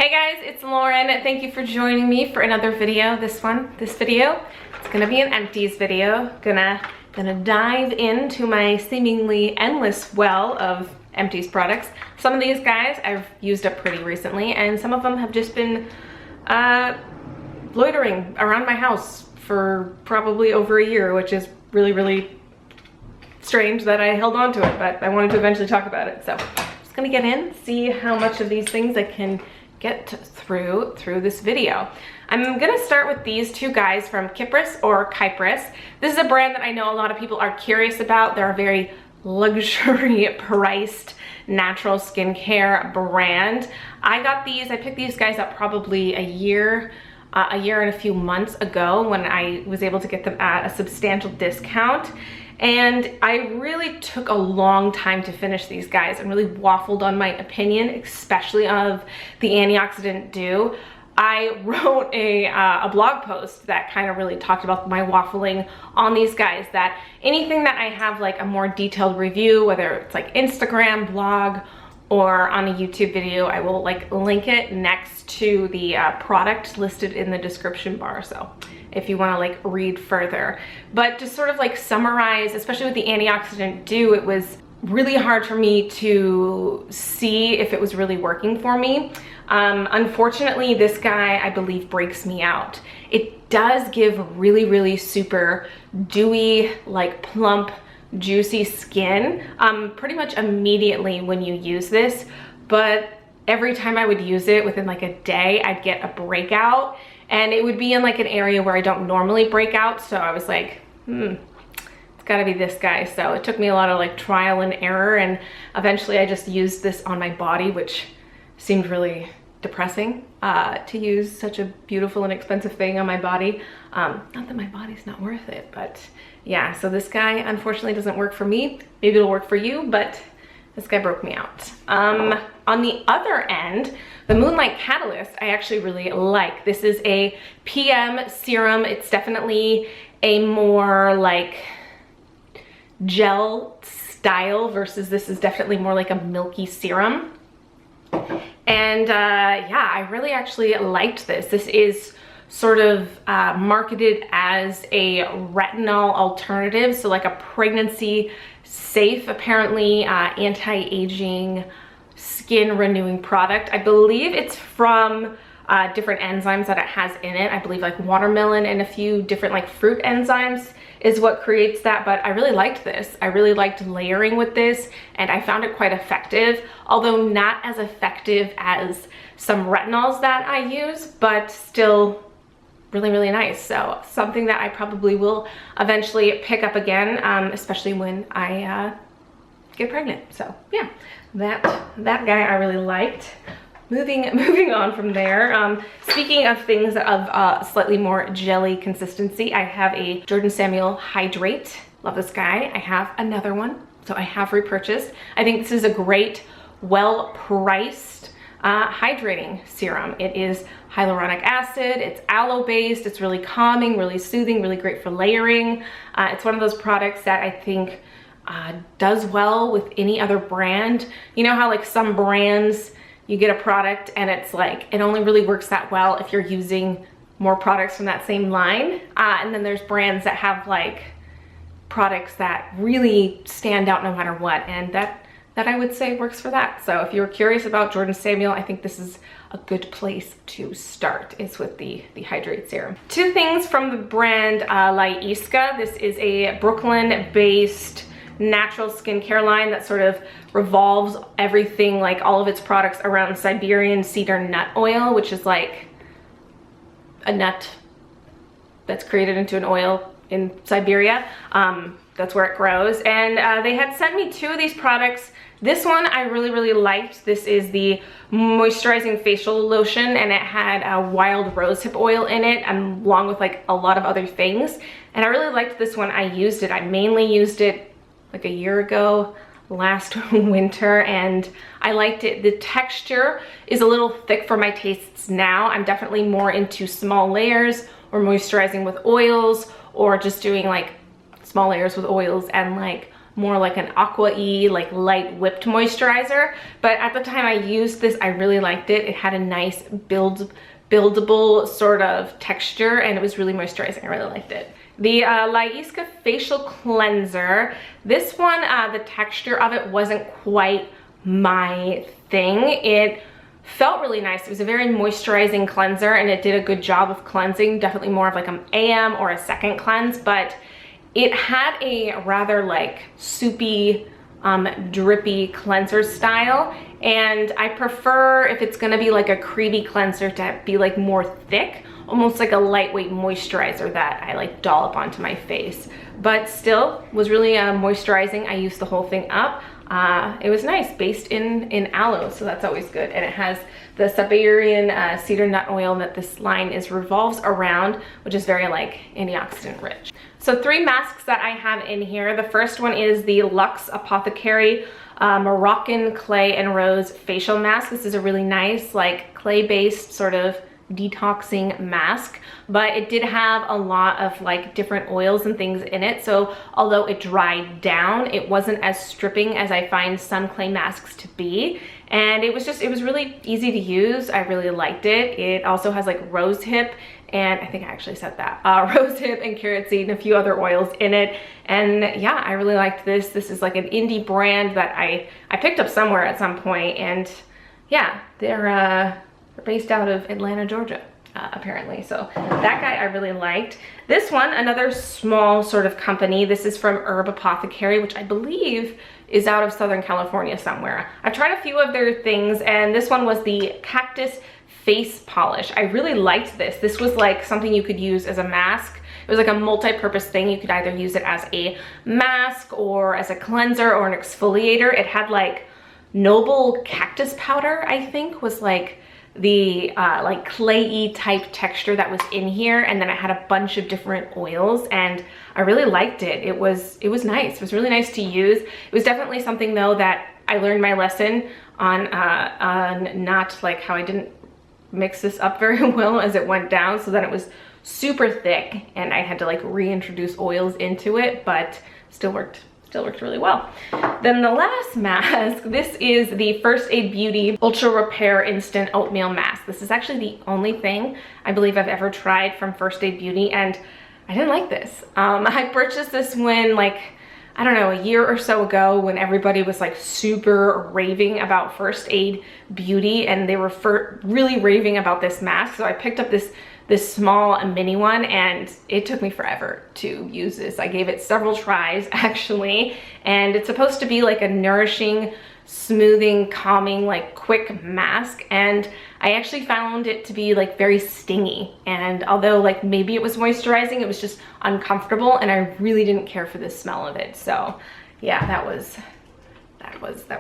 Hey guys, it's Lauren. Thank you for joining me for another video. This video, it's gonna be an empties video. Gonna dive into my seemingly endless well of empties products. Some of these guys I've used up pretty recently, and some of them have just been loitering around my house for probably over a year, which is really strange that I held on to it, but I wanted to eventually talk about it. So I'm just gonna get in, see how much of these things I can get through this video. I'm gonna start with these two guys from Kypris or Kypris. This is a brand that I know a lot of people are curious about. They're a very luxury priced natural skincare brand. I picked these guys up probably a year and a few months ago when I was able to get them at a substantial discount. And I really took a long time to finish these guys and really waffled on my opinion, especially of the Antioxidant Dew. I wrote a blog post that kind of really talked about my waffling on these guys, that anything that I have like a more detailed review, whether it's like Instagram, blog, or on a YouTube video, I will like link it next to the product listed in the description bar. So if you want to like read further, but to sort of like summarize, especially with the Antioxidant Dew, it was really hard for me to see if it was really working for me. Unfortunately, this guy, I believe, breaks me out. It does give really super dewy, like plump, juicy skin pretty much immediately when you use this, but every time I would use it within like a day, I'd get a breakout, and it would be in like an area where I don't normally break out. So I was like, it's gotta be this guy. So it took me a lot of like trial and error, and eventually I just used this on my body, which seemed really depressing to use such a beautiful and expensive thing on my body. Not that my body's not worth it, but yeah, so this guy unfortunately doesn't work for me. Maybe it'll work for you, but this guy broke me out. On the other end, the Moonlight Catalyst, I actually really like. This is a PM serum. It's definitely a more like gel style versus this is definitely more like a milky serum. And yeah, I really actually liked this. This is sort of marketed as a retinol alternative, so like a pregnancy safe, apparently anti-aging, skin renewing product. I believe it's from different enzymes that it has in it. I believe like watermelon and a few different like fruit enzymes is what creates that, but I really liked this. I really liked layering with this, and I found it quite effective, although not as effective as some retinols that I use, but still really nice. So something that I probably will eventually pick up again, especially when I get pregnant. So yeah, that guy I really liked. Moving on from there, speaking of things of slightly more jelly consistency, I have a Jordan Samuel Hydrate. Love this guy. I have another one, so I have repurchased. I think this is a great, well-priced hydrating serum. It is hyaluronic acid, it's aloe based, it's really calming, really soothing, really great for layering. It's one of those products that I think does well with any other brand. You know how like some brands, you get a product and it's like, it only really works that well if you're using more products from that same line. And then there's brands that have like products that really stand out no matter what. And that I would say works for that. So if you're curious about Jordan Samuel, I think this is a good place to start, is with the Hydrate Serum. Two things from the brand Lyeska. This is a Brooklyn-based natural skincare line that sort of revolves everything, like all of its products, around Siberian cedar nut oil, which is like a nut that's created into an oil in Siberia. That's where it grows. And they had sent me two of these products. This one I really liked. This is the Moisturizing Facial Lotion, and it had a wild rosehip oil in it, along with like a lot of other things. And I really liked this one. I used it. I mainly used it like a year ago, last winter, and I liked it. The texture is a little thick for my tastes now. I'm definitely more into small layers, or moisturizing with oils, or just doing like small layers with oils and like more like an aqua-y, like light whipped moisturizer. But at the time I used this, I really liked it. It had a nice buildable sort of texture, and it was really moisturizing. I really liked it. The Lyeska Facial Cleanser. This one, the texture of it wasn't quite my thing. It felt really nice. It was a very moisturizing cleanser, and it did a good job of cleansing. Definitely more of like an AM or a second cleanse, but it had a rather like soupy, drippy cleanser style, and I prefer, if it's gonna be like a creamy cleanser, to be like more thick, almost like a lightweight moisturizer that I like dollop onto my face. But still was really moisturizing. I used the whole thing up. It was nice, based in aloe, so that's always good. And it has the Siberian cedar nut oil that this line revolves around, which is very like antioxidant rich. So 3 masks that I have in here. The first one is the Luxe Apothecary Moroccan Clay and Rose Facial Mask. This is a really nice like clay-based sort of detoxing mask, but it did have a lot of like different oils and things in it, so although it dried down, it wasn't as stripping as I find some clay masks to be. And it was really easy to use. I really liked it. It also has like rose hip, and I think I actually said that, rose hip and carrot seed and a few other oils in it. And yeah, I really liked this. This is like an indie brand that I picked up somewhere at some point, and yeah, they're based out of Atlanta, Georgia, apparently. So that guy I really liked. This one, another small sort of company. This is from Herb Apothecary, which I believe is out of Southern California somewhere. I've tried a few of their things, and this one was the Cactus Face Polish. I really liked this. This was like something you could use as a mask. It was like a multi-purpose thing. You could either use it as a mask or as a cleanser or an exfoliator. It had like noble cactus powder, I think, was like the like clay-y type texture that was in here, and then it had a bunch of different oils, and I really liked it. It was nice. It was really nice to use. It was definitely something though that I learned my lesson on not like how I didn't mix this up very well as it went down, so that it was super thick and I had to like reintroduce oils into it, but still worked really well. Then the last mask, this is the First Aid Beauty Ultra Repair Instant Oatmeal Mask. This is actually the only thing I believe I've ever tried from First Aid Beauty, and I didn't like this. I purchased this when like, I don't know, a year or so ago, when everybody was like super raving about First Aid Beauty, and they were really raving about this mask. So I picked up this small mini one, and it took me forever to use this. I gave it several tries actually, and it's supposed to be like a nourishing, smoothing, calming, like quick mask, and I actually found it to be like very stingy. And although like maybe it was moisturizing, it was just uncomfortable, and I really didn't care for the smell of it. So yeah, that was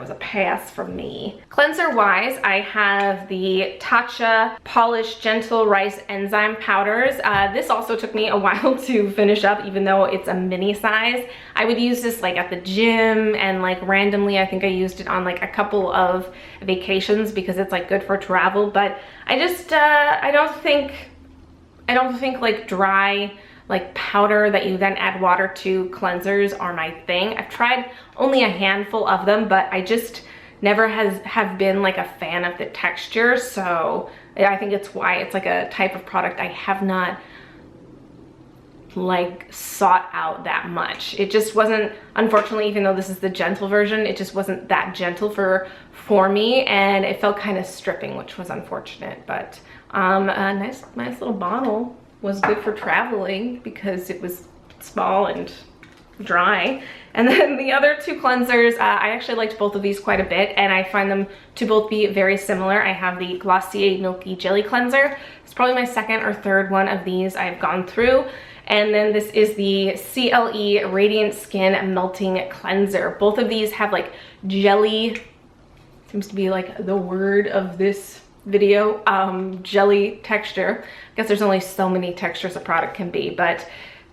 a pass from me. Cleanser wise, I have the Tatcha Polished Gentle Rice Enzyme Powders. This also took me a while to finish up, even though it's a mini size. I would use this like at the gym, and like randomly I think I used it on like a couple of vacations because it's like good for travel. But I just I don't think like dry like powder that you then add water to cleansers are my thing. I've tried only a handful of them, but I just never have been like a fan of the texture. So I think it's why it's like a type of product I have not like sought out that much. It just wasn't, unfortunately, even though this is the gentle version, it just wasn't that gentle for me, and it felt kind of stripping, which was unfortunate. But a nice little bottle. Was good for traveling because it was small and dry. And then the other 2 cleansers, I actually liked both of these quite a bit, and I find them to both be very similar. I have the Glossier Milky Jelly Cleanser. It's probably my second or third one of these I've gone through. And then this is the CLE Radiant Skin Melting Cleanser. Both of these have like jelly, seems to be like the word of this video, jelly texture. I guess there's only so many textures a product can be, but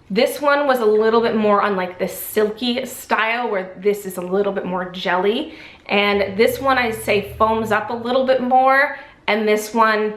this one was a little bit more on like the silky style, where this is a little bit more jelly, and this one I say foams up a little bit more, and this one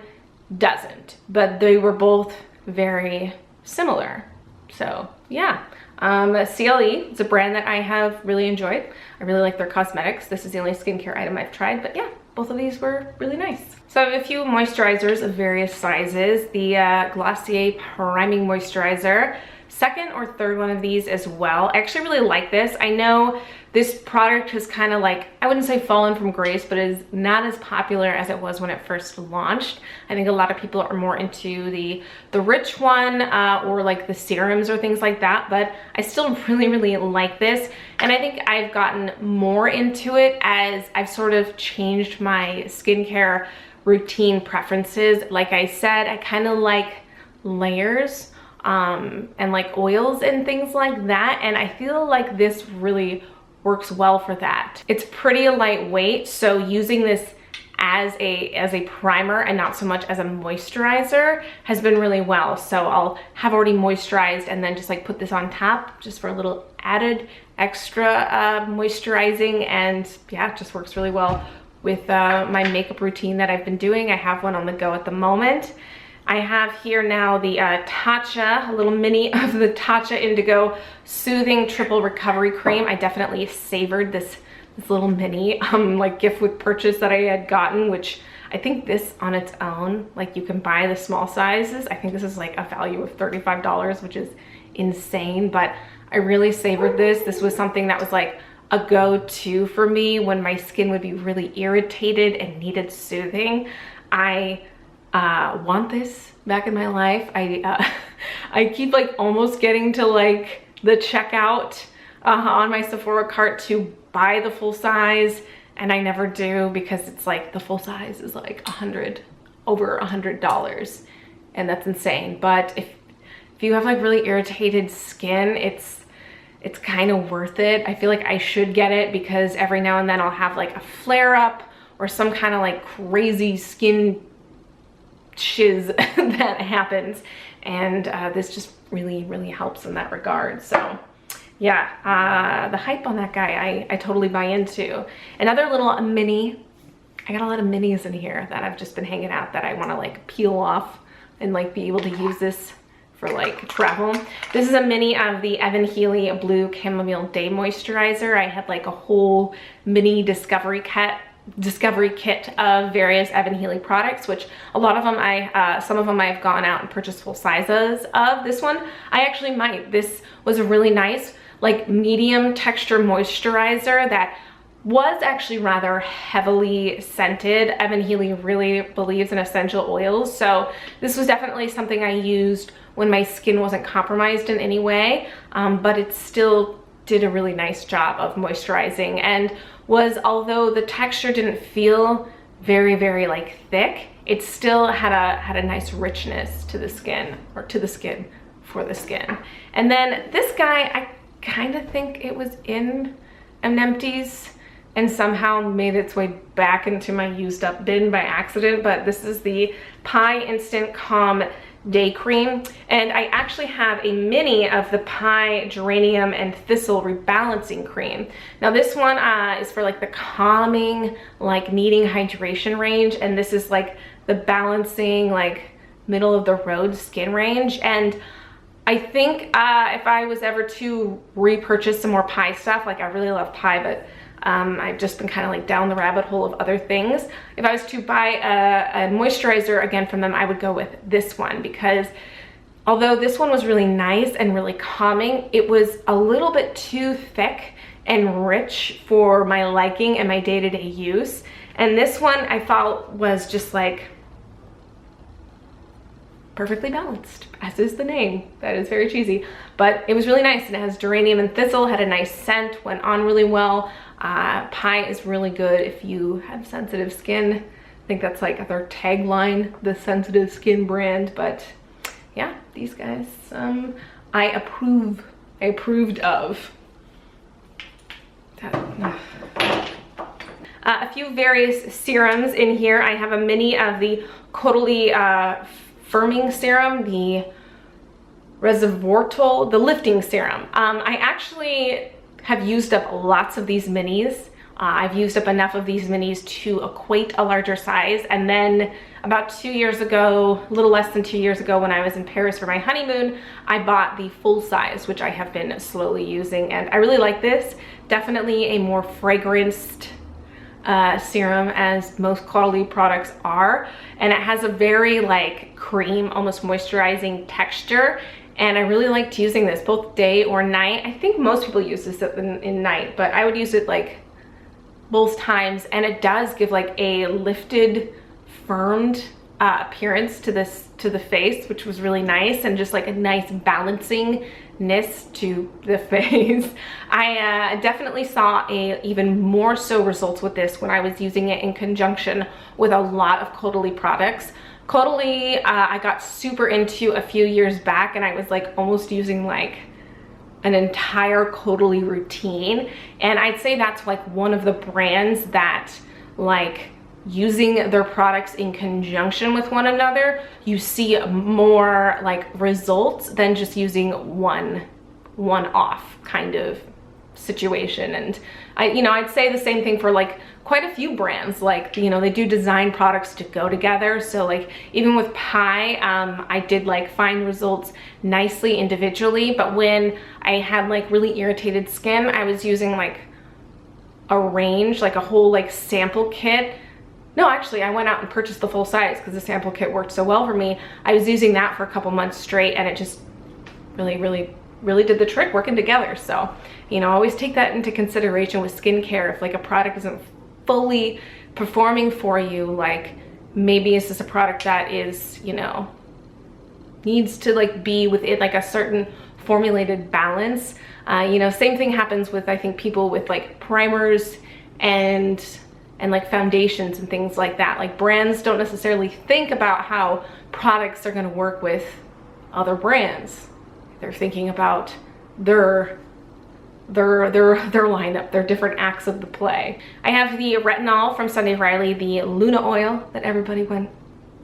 doesn't, but they were both very similar. So yeah, CLE, it's a brand that I have really enjoyed. I really like their cosmetics. This is the only skincare item I've tried, but yeah, both of these were really nice. So I have a few moisturizers of various sizes. The Glossier Priming Moisturizer, second or third one of these as well. I actually really like this. I know this product has kind of like, I wouldn't say fallen from grace, but is not as popular as it was when it first launched. I think a lot of people are more into the rich one or like the serums or things like that, but I still really like this. And I think I've gotten more into it as I've sort of changed my skincare routine preferences. Like I said, I kind of like layers and like oils and things like that, and I feel like this really works well for that. It's pretty lightweight, so using this as a primer and not so much as a moisturizer has been really well. So I'll have already moisturized and then just like put this on top just for a little added extra moisturizing, and yeah, it just works really well with my makeup routine that I've been doing. I have one on the go at the moment. I have here now the Tatcha, a little mini of the Tatcha Indigo Soothing Triple Recovery Cream. I definitely savored this little mini like gift with purchase that I had gotten, which I think this on its own, like you can buy the small sizes. I think this is like a value of $35, which is insane, but I really savored this. This was something that was like a go-to for me when my skin would be really irritated and needed soothing. I want this back in my life. I keep like almost getting to like the checkout on my Sephora cart to buy the full size, and I never do because it's like the full size is like over $100, and that's insane. But if you have like really irritated skin, it's kind of worth it. I feel like I should get it because every now and then I'll have like a flare up or some kind of like crazy skin shiz that happens, and this just really helps in that regard. So yeah, the hype on that guy I totally buy into. Another little mini, I got a lot of minis in here that I've just been hanging out that I want to like peel off and like be able to use this for like travel. This is a mini of the Evan Healy Blue Chamomile Day Moisturizer. I had like a whole mini discovery kit of various Evan Healy products, which a lot of them some of them I've gone out and purchased full sizes of. This one I actually might. This was a really nice like medium texture moisturizer that was actually rather heavily scented. Evan Healy really believes in essential oils, so this was definitely something I used when my skin wasn't compromised in any way, but it still did a really nice job of moisturizing, and although the texture didn't feel very like thick, it still had a nice richness to the skin, or to the skin for the skin. And then this guy, I kind of think it was in an Empties and somehow made its way back into my used up bin by accident, but this is the Pie Instant Calm Day Cream, and I actually have a mini of the Pie Geranium and Thistle Rebalancing Cream. Now this one is for like the calming, like needing hydration range, and this is like the balancing, like middle of the road skin range. And I think if I was ever to repurchase some more Pie stuff, like I really love Pie, but I've just been kind of like down the rabbit hole of other things. If I was to buy a moisturizer again from them, I would go with this one, because although this one was really nice and really calming, it was a little bit too thick and rich for my liking and my day-to-day use. And this one I felt was just like perfectly balanced, as is the name. That is very cheesy, but it was really nice, and it has geranium and thistle, had a nice scent, went on really well. Pie is really good if you have sensitive skin. I think that's like their tagline, the sensitive skin brand. But yeah, these guys I approved of. A few various serums in here. I have a mini of the Kota firming serum, the Resveratrol, the lifting serum. I actually have used up lots of these minis. I've used up enough of these minis to equate a larger size, and then about 2 years ago, a little less than 2 years ago, when I was in Paris for my honeymoon, I bought the full size, which I have been slowly using, and I really like this. Definitely a more fragranced serum, as most Caudalie products are, and it has a very like cream, almost moisturizing texture, and I really liked using this both day or night. I think most people use this in night, but I would use it like both times, and it does give like a lifted, firmed appearance to the face, which was really nice, and just like a nice balancingness to the face. I definitely saw even more so results with this when I was using it in conjunction with a lot of Caudalie products. Caudalie I got super into a few years back, and I was like almost using like an entire Caudalie routine, and I'd say that's like one of the brands that, like, using their products in conjunction with one another, you see more like results than just using one-off kind of situation. And I'd say the same thing for like quite a few brands. Like, you know, they do design products to go together. So like even with Pi, I did like find results nicely individually, but when I had like really irritated skin, I was using like a range, like a whole like sample kit. No, actually, I went out and purchased the full size because the sample kit worked so well for me. I was using that for a couple months straight, and it just really did the trick, working together. So, you know, always take that into consideration with skincare. If like a product isn't fully performing for you, like maybe it's just a product that is, you know, needs to like be within like a certain formulated balance. You know, same thing happens with, I think, people with like primers and like foundations and things like that. Like brands don't necessarily think about how products are going to work with other brands. They're thinking about their lineup, their different acts of the play. I have the retinol from Sunday Riley, the Luna oil that everybody went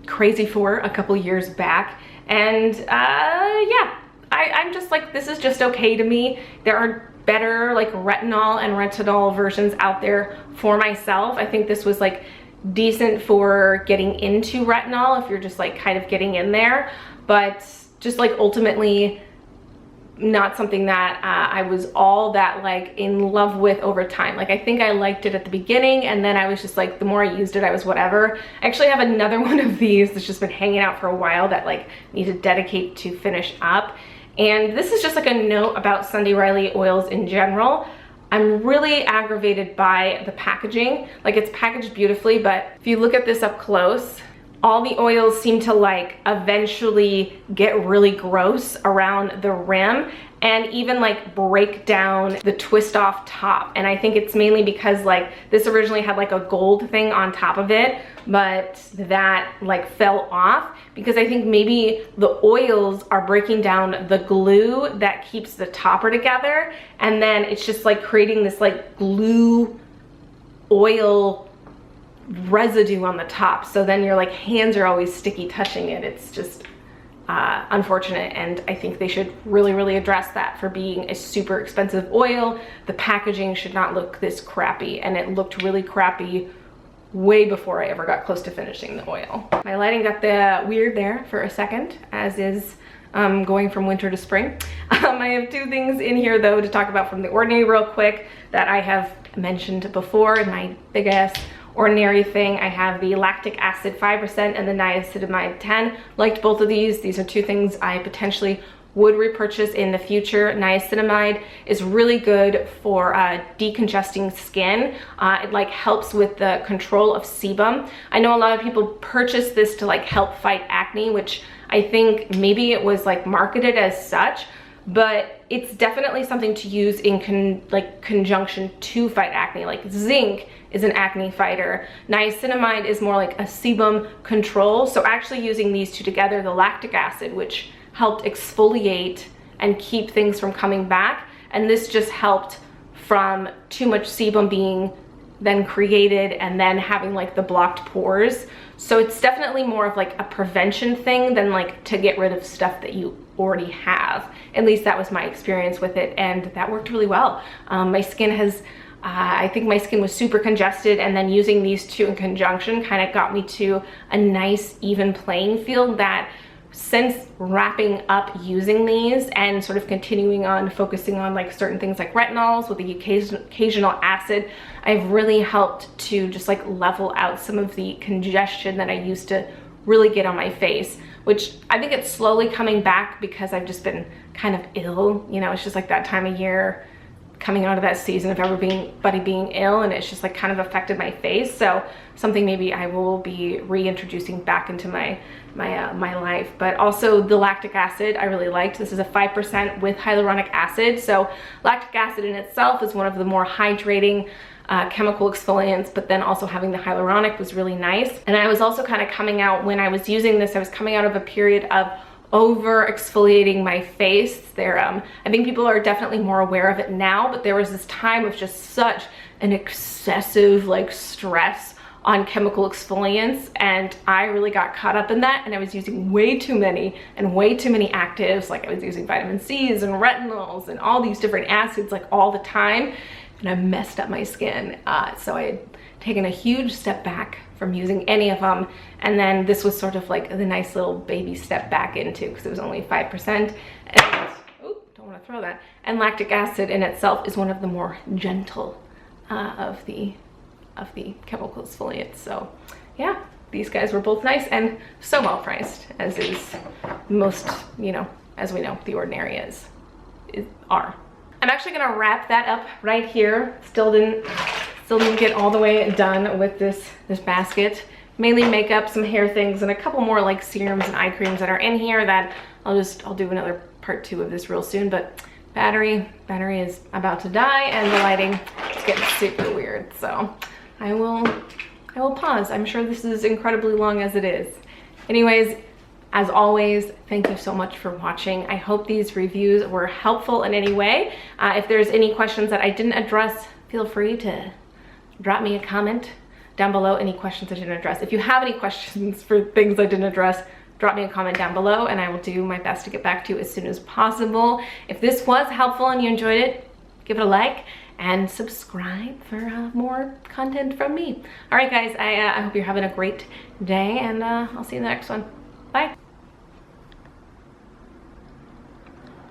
crazy for a couple years back, and yeah, I'm just like, this is just okay to me. There are better like retinol and retinol versions out there for myself. I think this was like decent for getting into retinol if you're just like kind of getting in there, but just like ultimately not something that I was all that like in love with over time. Like I think I liked it at the beginning, and then I was just like, the more I used it, I was whatever. I actually have another one of these that's just been hanging out for a while that like need to dedicate to finish up. And this is just like a note about Sunday Riley oils in general. I'm really aggravated by the packaging. Like it's packaged beautifully, but if you look at this up close, all the oils seem to like eventually get really gross around the rim and even like break down the twist off top. And I think it's mainly because like this originally had like a gold thing on top of it, but that like fell off because I think maybe the oils are breaking down the glue that keeps the topper together, and then it's just like creating this like glue oil residue on the top. So then your like hands are always sticky touching it. It's just unfortunate, and I think they should really address that. For being a super expensive oil, the packaging should not look this crappy, and it looked really crappy way before I ever got close to finishing the oil. My lighting got the weird there for a second, as is going from winter to spring. I have two things in here though to talk about from The Ordinary real quick that I have mentioned before in my big ass Ordinary thing. I have the lactic acid 5% and the niacinamide 10. Liked both of these. These are two things I potentially would repurchase in the future. Niacinamide is really good for decongesting skin. It like helps with the control of sebum. I know a lot of people purchase this to like help fight acne, which I think maybe it was like marketed as such, but it's definitely something to use in conjunction to fight acne. Like zinc is an acne fighter. Niacinamide is more like a sebum control. So actually using these two together, the lactic acid, which helped exfoliate and keep things from coming back, and this just helped from too much sebum being then created and then having like the blocked pores. So it's definitely more of like a prevention thing than like to get rid of stuff that you already have. At least that was my experience with it, and that worked really well. My skin has I think my skin was super congested, and then using these two in conjunction kind of got me to a nice even playing field that since wrapping up using these and sort of continuing on focusing on like certain things like retinols with the occasional acid, I've really helped to just like level out some of the congestion that I used to really get on my face, which I think it's slowly coming back because I've just been kind of ill. You know, it's just like that time of year, coming out of that season of everybody being ill, and it's just like kind of affected my face. So something maybe I will be reintroducing back into my life. But also the lactic acid I really liked. This is a 5% with hyaluronic acid. So lactic acid in itself is one of the more hydrating chemical exfoliants, but then also having the hyaluronic was really nice. And I was also kind of coming out, when I was using this, I was coming out of a period of over exfoliating my face. I think people are definitely more aware of it now, but there was this time of just such an excessive like stress on chemical exfoliants, and I really got caught up in that, and I was using way too many actives. Like I was using vitamin C's and retinols and all these different acids like all the time, and I messed up my skin. So I had taken a huge step back from using any of them, and then this was sort of like the nice little baby step back into, because it was only 5%, and don't want to throw that. And lactic acid in itself is one of the more gentle of the chemical exfoliants. So yeah, these guys were both nice and so well priced, as is most, you know, as we know, The Ordinary are. I'm actually gonna wrap that up right here. Still didn't get all the way done with this basket. Mainly makeup, some hair things, and a couple more like serums and eye creams that are in here that I'll do another part 2 of this real soon. But battery is about to die, and the lighting is getting super weird. So I will pause. I'm sure this is incredibly long as it is. Anyways, as always, thank you so much for watching. I hope these reviews were helpful in any way. If there's any questions that I didn't address, feel free to drop me a comment down below, any questions I didn't address. If you have any questions for things I didn't address, drop me a comment down below, and I will do my best to get back to you as soon as possible. If this was helpful and you enjoyed it, give it a like and subscribe for more content from me. All right, guys, I hope you're having a great day, and I'll see you in the next one. Bye.